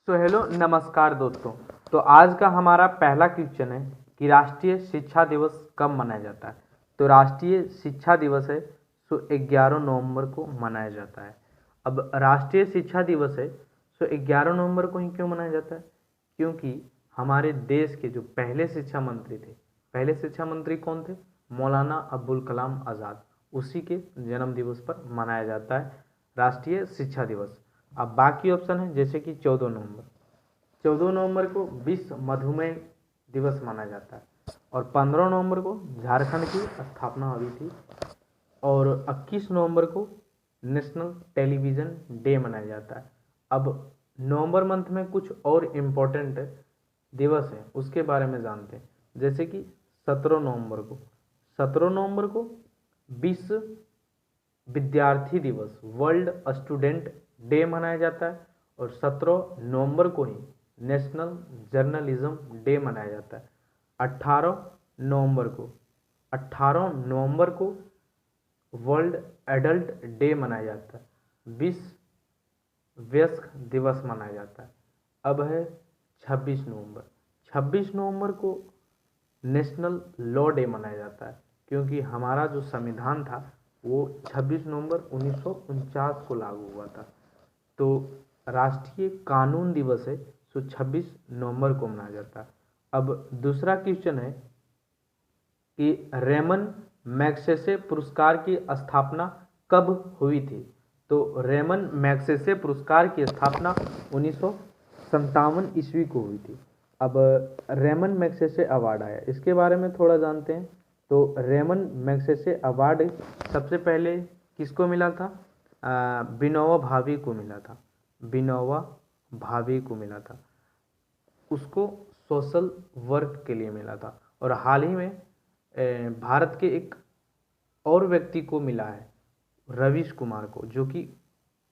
Hello नमस्कार दोस्तों। तो आज का हमारा पहला क्वेश्चन है कि राष्ट्रीय शिक्षा दिवस कब मनाया जाता है। तो राष्ट्रीय शिक्षा दिवस है सो 11 नवंबर को मनाया जाता है। अब राष्ट्रीय शिक्षा दिवस है सो 11 नवंबर को ही क्यों मनाया जाता है? क्योंकि हमारे देश के जो पहले शिक्षा मंत्री थे, पहले शिक्षा मंत्री कौन थे? मौलाना अब्दुल कलाम आज़ाद। उसी के जन्म दिवस पर मनाया जाता है राष्ट्रीय शिक्षा दिवस। अब बाकी ऑप्शन है जैसे कि 14 नवंबर, 14 नवंबर को विश्व मधुमेह दिवस माना जाता है। और 15 नवंबर को झारखंड की स्थापना हुई थी। और 21 नवंबर को नेशनल टेलीविज़न डे मनाया जाता है। अब नवंबर मंथ में कुछ और इम्पोर्टेंट दिवस हैं, उसके बारे में जानते हैं। जैसे कि 17 नवंबर को विश्व विद्यार्थी दिवस, वर्ल्ड स्टूडेंट डे मनाया जाता है। और 17 नवंबर को ही नेशनल जर्नलिज्म डे मनाया जाता है। 18 नवंबर को 18 नवंबर को वर्ल्ड एडल्ट डे मनाया जाता है, विश्व वयस्क दिवस मनाया जाता है। अब है 26 नवंबर, 26 नवंबर को नेशनल लॉ डे मनाया जाता है, क्योंकि हमारा जो संविधान था वो 26 नवंबर 1949 को लागू हुआ था। तो राष्ट्रीय कानून दिवस है सो 26 नवंबर को मनाया जाता है। अब दूसरा क्वेश्चन है कि रेमन मैग्सेसे पुरस्कार की स्थापना कब हुई थी? तो रेमन मैग्सेसे पुरस्कार की स्थापना 1957 ईस्वी को हुई थी। अब रेमन मैग्सेसे अवार्ड आया, इसके बारे में थोड़ा जानते हैं। तो रेमन मैग्सेसे अवार्ड सबसे पहले किसको मिला था? विनोबा भावे को मिला था। विनोबा भावे को मिला था, उसको सोशल वर्क के लिए मिला था। और हाल ही में भारत के एक और व्यक्ति को मिला है, रवीश कुमार को, जो कि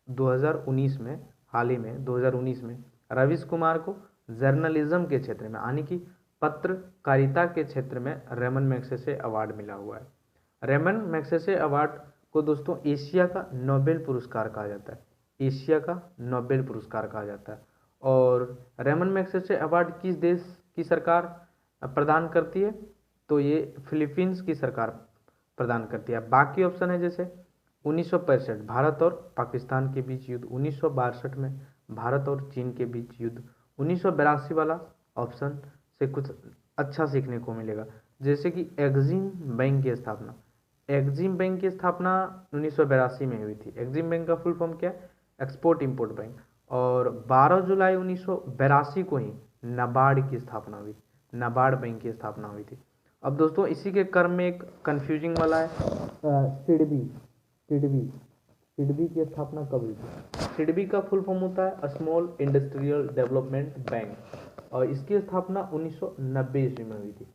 2019 में, हाल ही में 2019 में रवीश कुमार को जर्नलिज्म के क्षेत्र में, यानी कि पत्रकारिता के क्षेत्र में रेमन मैग्सेसे अवार्ड मिला हुआ है। रेमन मैग्सेसे अवार्ड को दोस्तों एशिया का नोबेल पुरस्कार कहा जाता है, एशिया का नोबेल पुरस्कार कहा जाता है। और रेमन मैग्सेसे अवार्ड किस देश की सरकार प्रदान करती है? तो ये फिलीपींस की सरकार प्रदान करती है। बाकी ऑप्शन है जैसे 1965 भारत और पाकिस्तान के बीच युद्ध, 1962 में भारत और चीन के बीच युद्ध, 1982 वाला ऑप्शन से कुछ अच्छा सीखने को मिलेगा। जैसे कि एग्जिम बैंक की स्थापना, एग्जिम बैंक की स्थापना 1982 में हुई थी। एग्जिम बैंक का फुल फॉर्म क्या है? Export import bank. और 12 जुलाई 1982 को ही नाबार्ड की स्थापना हुई, नाबार्ड बैंक की स्थापना हुई थी। अब दोस्तों इसी के क्रम में एक कंफ्यूजिंग वाला है, सिडबी, सिडबी, सिडबी की स्थापना कब हुई थी? सिडबी का फुल फॉर्म होता है स्मॉल इंडस्ट्रियल डेवलपमेंट बैंक, और इसकी स्थापना 1990 ईस्वी में हुई थी।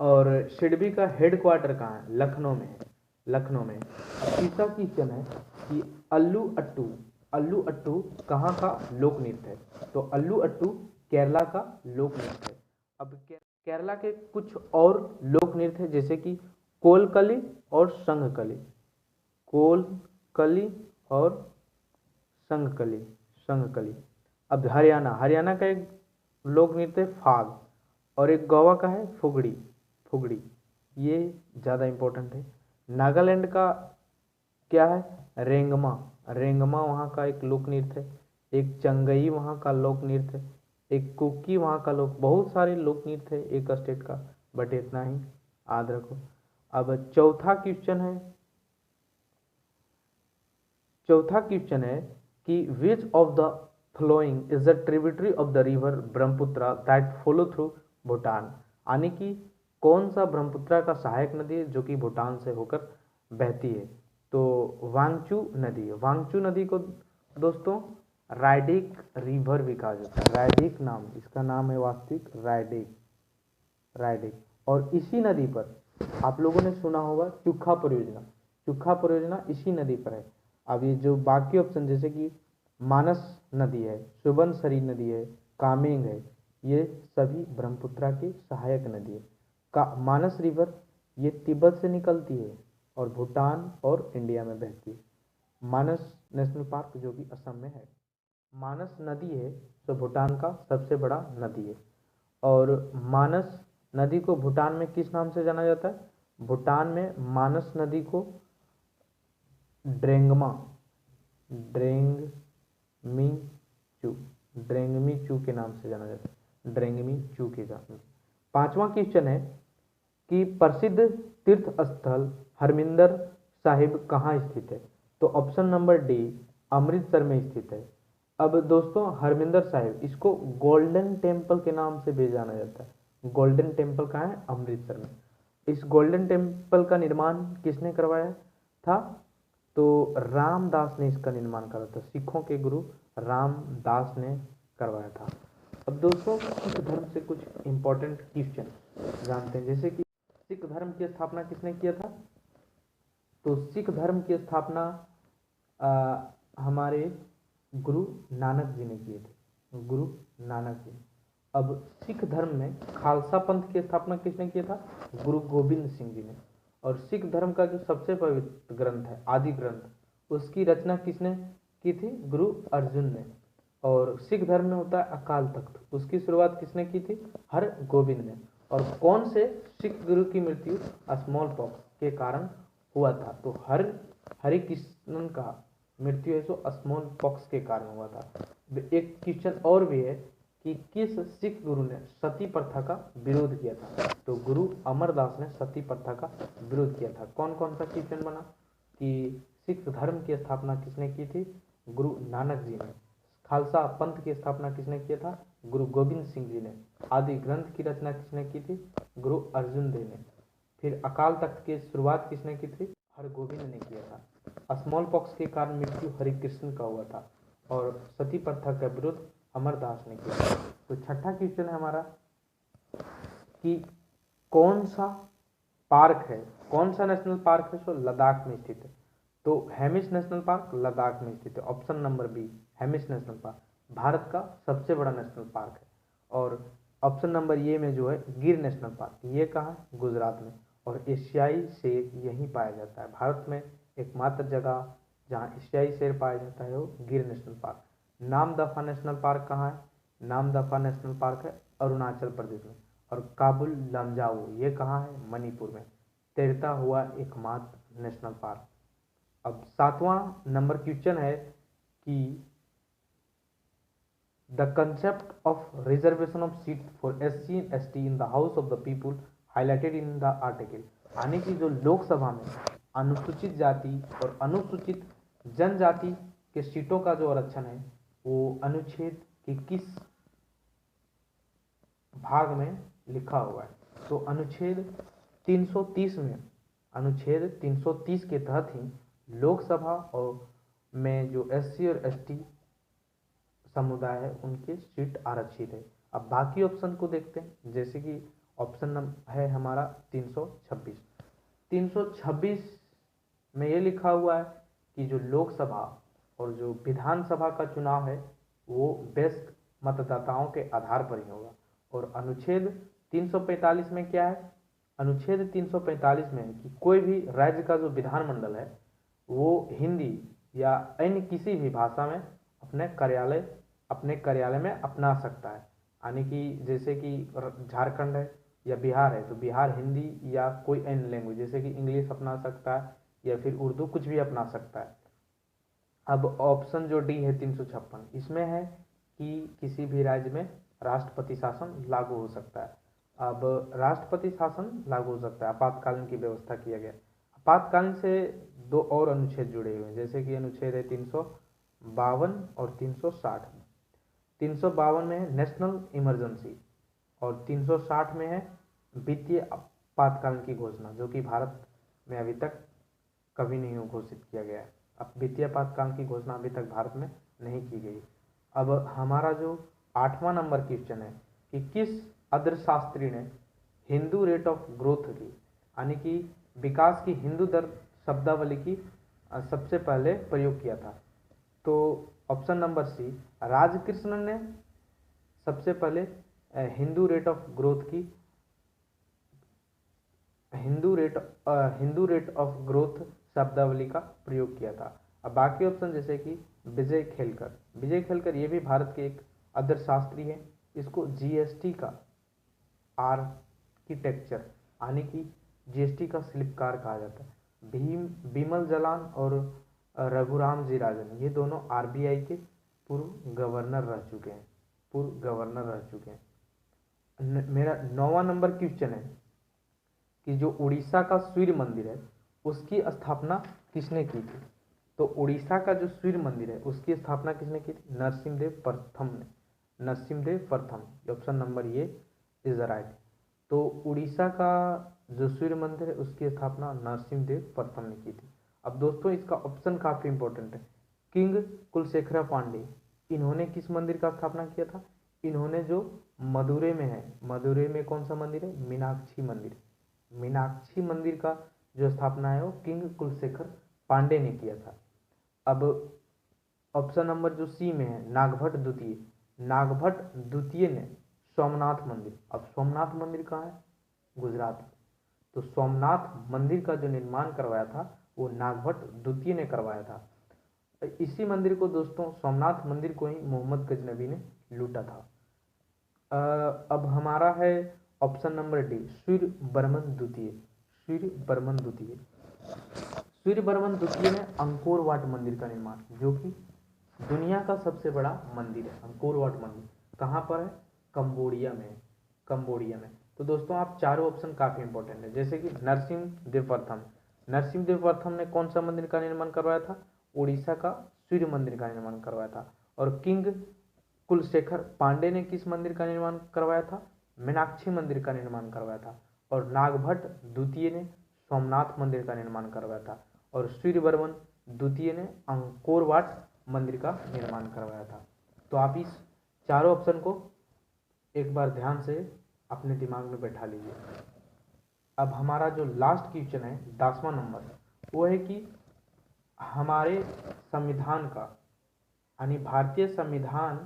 और सिडबी का हेड क्वार्टर कहाँ है? लखनऊ में है, लखनऊ में। तीसरा क्वेश्चन है कि अल्लू अट्टू, अल्लू अट्टू कहाँ का लोक नृत्य है? तो अल्लू अट्टू केरला का लोक नृत्य है। अब केरला के कुछ और लोक नृत्य है जैसे कि कोलकली और संगकली, कोलकली और संगकली, संगकली। अब हरियाणा, हरियाणा का एक लोक नृत्य है फाग, और एक गोवा का है फुगड़ी, फुगड़ी, ये ज़्यादा इम्पोर्टेंट है। नागालैंड का क्या है? रेंगमा, रेंगमा वहाँ का एक लोक नृत्य है। एक चंगई वहाँ का लोक नृत्य है। एक कुकी वहाँ का लोक, बहुत सारे लोक नृत्य है एक स्टेट का, बट इतना ही याद रखो। अब चौथा क्वेश्चन है, चौथा क्वेश्चन है कि which of the following is the tributary of the river Brahmaputra that flow through Bhutan, यानी कि कौन सा ब्रह्मपुत्र का सहायक नदी है जो कि भूटान से होकर बहती है? तो वांगचू नदी है। वांगचू नदी को दोस्तों रायडिक रिवर भी कहा जाता है, रायडिक नाम, इसका नाम है वास्तविक रायडिक, रायडिक। और इसी नदी पर आप लोगों ने सुना होगा चुखा परियोजना, चुखा परियोजना इसी नदी पर है। अब ये जो बाकी ऑप्शन जैसे कि मानस नदी है, सुबनसरी नदी है, कामेंग है, ये सभी ब्रह्मपुत्र की सहायक नदी है। का मानस रिवर ये तिब्बत से निकलती है और भूटान और इंडिया में बहती है। मानस नेशनल पार्क जो कि असम में है। मानस नदी है जो भूटान का सबसे बड़ा नदी है। और मानस नदी को भूटान में किस नाम से जाना जाता है? भूटान में मानस नदी को ड्रेंगमा ड्रेंगमी चू ड्रेंगमी चू के नाम से जाना जाता है, ड्रेंगमी चू के नाम। पांचवा क्वेश्चन है कि प्रसिद्ध तीर्थ स्थल हरमिंदर साहिब कहाँ स्थित है? तो ऑप्शन नंबर डी अमृतसर में स्थित है। अब दोस्तों हरमिंदर साहिब इसको गोल्डन टेम्पल के नाम से भी जाना जाता है। गोल्डन टेम्पल कहाँ है? अमृतसर में। इस गोल्डन टेम्पल का निर्माण किसने करवाया था? तो रामदास ने इसका निर्माण करा था, सिखों के गुरु रामदास ने करवाया था। अब दोस्तों सिख धर्म से कुछ इंपॉर्टेंट क्वेश्चन जानते हैं, जैसे कि सिख धर्म की स्थापना किसने किया था? तो सिख धर्म की स्थापना हमारे गुरु नानक जी ने किए थे, गुरु नानक जी। अब सिख धर्म में खालसा पंथ की स्थापना किसने किया था? गुरु गोविंद सिंह जी ने। और सिख धर्म का जो सबसे पवित्र ग्रंथ है, आदि ग्रंथ, उसकी रचना किसने की थी? गुरु अर्जुन ने। और सिख धर्म में होता है अकाल तख्त, उसकी शुरुआत किसने की थी? हर गोविंद ने। और कौन से सिख गुरु की मृत्यु स्मॉल पॉक्स के कारण हुआ था? तो हरि कृष्णन का मृत्यु है सो स्मॉल पॉक्स के कारण हुआ था। एक क्वेश्चन और भी है कि किस सिख गुरु ने सती प्रथा का विरोध किया था? तो गुरु अमरदास ने सती प्रथा का विरोध किया था। कौन कौन सा क्वेश्चन बना कि सिख धर्म की स्थापना किसने की थी? गुरु नानक जी ने। खालसा पंथ की स्थापना किसने किया था? गुरु गोविंद सिंह जी ने। आदि ग्रंथ की रचना किसने की थी? गुरु अर्जुन देव ने। फिर अकाल तख्त की शुरुआत किसने की थी? हरगोविंद ने किया था। स्मॉल पॉक्स के कारण मृत्यु हरिकृष्ण का हुआ था। और सती प्रथा का विरोध अमरदास ने किया था। तो छठा क्वेश्चन है हमारा कि कौन सा पार्क है, कौन सा नेशनल पार्क है सो लद्दाख में स्थित है? तो हेमिस नेशनल पार्क लद्दाख में स्थित है। Option number B Hemis national park Bharat का सबसे बड़ा नेशनल पार्क है। और ऑप्शन नंबर ए में जो है गिर नेशनल पार्क, ये कहाँ है? गुजरात में। और एशियाई शेर यहीं पाया जाता है। भारत में एकमात्र जगह जहाँ एशियाई शेर पाया जाता है वो गिर national park. Namdapha national park कहाँ है? नामदफा नेशनल पार्क है अरुणाचल प्रदेश में। और काबुल लमजाओ ये कहाँ है? मणिपुर में। तैरता हुआ एकमात्र नेशनल पार्क। अब सातवां नंबर क्वेश्चन है कि the concept of reservation of seat for SC and ST in the house of the people highlighted in the article, यानी कि जो लोकसभा में अनुसूचित जाति और अनुसूचित जनजाति के सीटों का जो आरक्षण है वो अनुच्छेद के किस भाग में लिखा हुआ है? तो अनुच्छेद 330 में, अनुच्छेद 330 के तहत ही लोकसभा और में जो SC और ST समुदाय है उनके सीट आरक्षित है। अब बाकी ऑप्शन को देखते हैं, जैसे कि ऑप्शन नंबर है हमारा 326। 326 में ये लिखा हुआ है कि जो लोकसभा और जो विधानसभा का चुनाव है वो बेस्ट मतदाताओं के आधार पर ही होगा। और अनुच्छेद 345 में क्या है? अनुच्छेद 345 में है कि कोई भी राज्य का जो विधानमंडल है वो हिंदी या अन्य किसी भी भाषा में अपने कार्यालय में अपना सकता है। यानी कि जैसे कि झारखंड है या बिहार है तो बिहार हिंदी या कोई अन्य लैंग्वेज जैसे कि इंग्लिश अपना सकता है या फिर उर्दू कुछ भी अपना सकता है। अब ऑप्शन जो डी है 356 इसमें है कि किसी भी राज्य में राष्ट्रपति शासन लागू हो सकता है। अब राष्ट्रपति शासन लागू हो सकता है, आपातकालीन की व्यवस्था किया गया। आपातकालीन से दो और अनुच्छेद जुड़े हुए हैं, जैसे कि अनुच्छेद है 352 और 360। 352 में है नेशनल इमरजेंसी और 360 में है वित्तीय आपातकालीन की घोषणा, जो कि भारत में अभी तक कभी नहीं घोषित किया गया है। अब वित्तीय आपातकाल की घोषणा अभी तक भारत में नहीं की गई। अब हमारा जो 8वां नंबर क्वेश्चन है कि किस अर्थशास्त्री ने हिंदू रेट ऑफ ग्रोथ की, यानी कि विकास की हिंदू दर शब्दावली की सबसे पहले प्रयोग किया था? तो ऑप्शन नंबर सी राजकृष्णन ने सबसे पहले हिंदू रेट ऑफ ग्रोथ की हिंदू रेट ऑफ ग्रोथ शब्दावली का प्रयोग किया था। अब बाकी ऑप्शन जैसे कि विजय खेलकर, विजय खेलकर ये भी भारत के एक अर्थशास्त्री है। इसको जीएसटी का आर्किटेक्चर यानी कि जीएसटी का शिल्पकार कहा जाता है। बिमल जलान और रघुराम जी राजन ये दोनों आरबीआई के पूर्व गवर्नर रह चुके हैं। मेरा 9वां नंबर क्वेश्चन है कि जो उड़ीसा का सूर्य मंदिर है उसकी स्थापना किसने की थी। तो उड़ीसा का जो सूर्य मंदिर है उसकी स्थापना किसने की थी? नरसिंहदेव प्रथम। ऑप्शन नंबर ये इज राइट। तो उड़ीसा का जो सूर्य मंदिर है उसकी स्थापना नरसिंहदेव प्रथम ने की थी। अब दोस्तों इसका ऑप्शन काफी इंपॉर्टेंट है। किंग कुलशेखर पांडे इन्होंने किस मंदिर का स्थापना किया था? इन्होंने जो मदुरै में है, मदुरै में कौन सा मंदिर है? मीनाक्षी मंदिर का जो स्थापना है वो किंग कुलशेखर पांडे ने किया था। अब ऑप्शन नंबर जो सी में है नागभट्ट द्वितीय ने सोमनाथ मंदिर। अब सोमनाथ मंदिर कहाँ है? गुजरात में। तो सोमनाथ मंदिर का जो निर्माण करवाया था वो नागभट्ट द्वितीय ने करवाया था। इसी मंदिर को दोस्तों, सोमनाथ मंदिर को ही मोहम्मद गजनबी ने लूटा था। अब हमारा है ऑप्शन नंबर डी सूर्यवर्मन द्वितीय ने अंकोर वाट मंदिर का निर्माण, जो कि दुनिया का सबसे बड़ा मंदिर है। अंकोर वाट मंदिर कहाँ पर है? कंबोडिया में। तो दोस्तों आप चारों ऑप्शन काफी इंपॉर्टेंट है। जैसे कि नरसिंहदेव प्रथम ने कौन सा मंदिर का निर्माण करवाया था? उड़ीसा का सूर्य मंदिर का निर्माण करवाया था। और किंग कुलशेखर पांडे ने किस मंदिर का निर्माण करवाया था? मीनाक्षी मंदिर का निर्माण करवाया था। और नागभट्ट द्वितीय ने सोमनाथ मंदिर का निर्माण करवाया था। और सूर्यवर्मन द्वितीय ने अंकोर वाट मंदिर का निर्माण करवाया था। तो आप इस चारों ऑप्शन को एक बार ध्यान से अपने दिमाग में बैठा लीजिए। अब हमारा जो लास्ट क्वेश्चन है 10वां नंबर, वो है कि हमारे संविधान का यानी भारतीय संविधान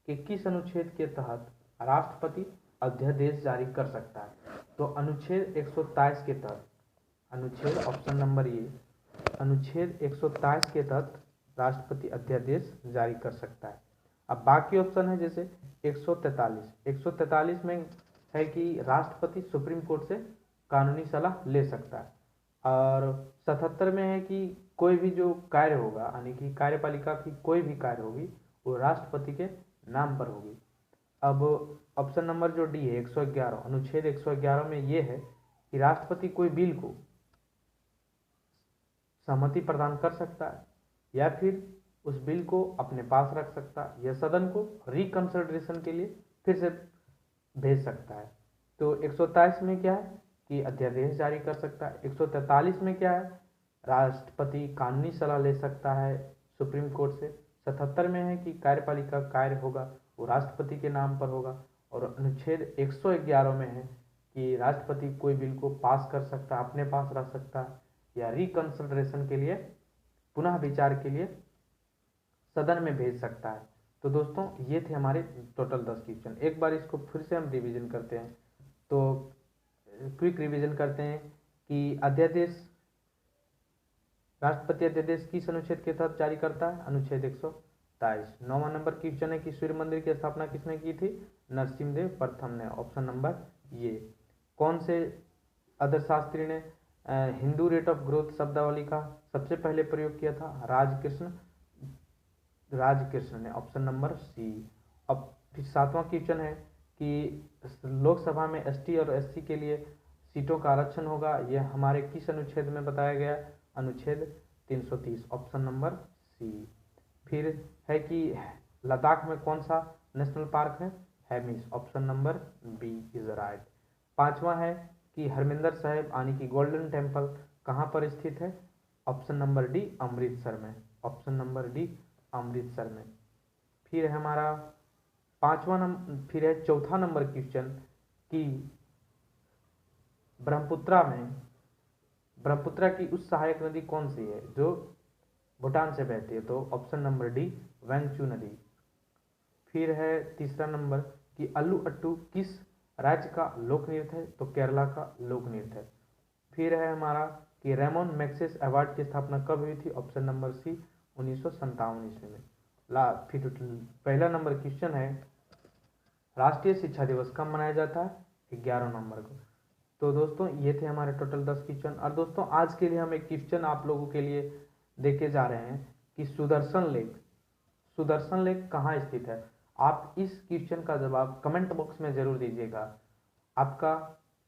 के किस अनुच्छेद के तहत राष्ट्रपति अध्यादेश जारी कर सकता है? तो अनुच्छेद 127 के तहत, ऑप्शन नंबर ये अनुच्छेद 127 के तहत राष्ट्रपति अध्यादेश जारी कर सकता है। अब बाकी ऑप्शन है जैसे 143 में है कि राष्ट्रपति सुप्रीम कोर्ट से कानूनी सलाह ले सकता है। और 77 में है कि कोई भी जो कार्य होगा यानी कि कार्यपालिका की कोई भी कार्य होगी वो राष्ट्रपति के नाम पर होगी। अब ऑप्शन नंबर जो डी है 111, अनुच्छेद 111 में ये है कि राष्ट्रपति कोई बिल को सहमति प्रदान कर सकता है या फिर उस बिल को अपने पास रख सकता है या सदन को रिकंसिडरेशन के लिए फिर से भेज सकता है। तो 127 में क्या है कि अध्यादेश जारी कर सकता है। 143 में क्या है? राष्ट्रपति कानूनी सलाह ले सकता है सुप्रीम कोर्ट से। 77 में है कि कार्यपालिका कार्य होगा वो राष्ट्रपति के नाम पर होगा। और अनुच्छेद 111 में है कि राष्ट्रपति कोई बिल को पास कर सकता है, अपने पास रख सकता है या रिकंसिडरेशन के लिए, पुनः विचार के लिए सदन में भेज सकता है। तो दोस्तों ये थे हमारे टोटल 10 क्वेश्चन। एक बार इसको फिर से हम रिवीजन करते हैं। तो क्विक रिवीजन करते हैं कि राष्ट्रपति अध्यादेश किस अनुच्छेद के तहत जारी करता है? अनुच्छेद 127। 9वां नंबर क्वेश्चन है कि सूर्य मंदिर की स्थापना किसने की थी? नरसिंहदेव प्रथम ने। ऑप्शन नंबर ये। कौन से अर्थशास्त्री ने हिंदू रेट ऑफ ग्रोथ शब्दावली का सबसे पहले प्रयोग किया था? राजकृष्ण ने। Option number C. अब फिर 7वां क्वेश्चन है कि लोकसभा में एसटी और एससी के लिए सीटों का आरक्षण होगा, यह हमारे किस अनुच्छेद में बताया गया? अनुच्छेद 330। Option number C. फिर है कि लद्दाख में कौन सा नेशनल पार्क है? Hemis. Option number B is right. 5वां है कि हरमिंदर साहिब यानी कि गोल्डन टेम्पल कहाँ पर स्थित है? ऑप्शन नंबर डी अमृतसर में। ऑप्शन नंबर डी अमृतसर में। फिर है हमारा फिर है चौथा नंबर क्वेश्चन कि ब्रह्मपुत्रा की उस सहायक नदी कौन सी है जो भूटान से बहती है? तो ऑप्शन नंबर डी वेंगचू नदी। फिर है तीसरा नंबर कि अल्लू अट्टू किस राज्य का लोक नृत्य है? तो केरला का लोक नृत्य है। फिर है हमारा कि रेमोन मैग्सेसे अवार्ड की स्थापना कब हुई थी? ऑप्शन नंबर सी 1957 ईस्वी में। फिर पहला नंबर क्वेश्चन है, राष्ट्रीय शिक्षा दिवस कब मनाया जाता है? 11 नवंबर को। तो दोस्तों ये थे हमारे टोटल 10 क्वेश्चन। और दोस्तों आज के लिए हम एक क्वेश्चन आप लोगों के लिए देके जा रहे हैं कि सुदर्शन लेक कहाँ स्थित है? आप इस क्वेश्चन का जवाब कमेंट बॉक्स में ज़रूर दीजिएगा, आपका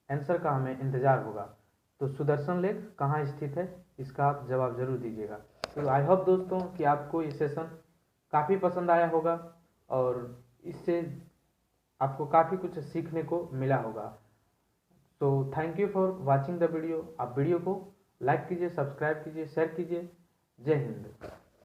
आंसर का हमें इंतज़ार होगा। तो सुदर्शन लेक कहाँ स्थित है, इसका आप जवाब ज़रूर दीजिएगा। तो आई होप दोस्तों कि आपको ये सेशन काफ़ी पसंद आया होगा और इससे आपको काफ़ी कुछ सीखने को मिला होगा। तो thank you for watching the video. आप वीडियो को लाइक कीजिए, सब्सक्राइब कीजिए, शेयर कीजिए। जय हिंद।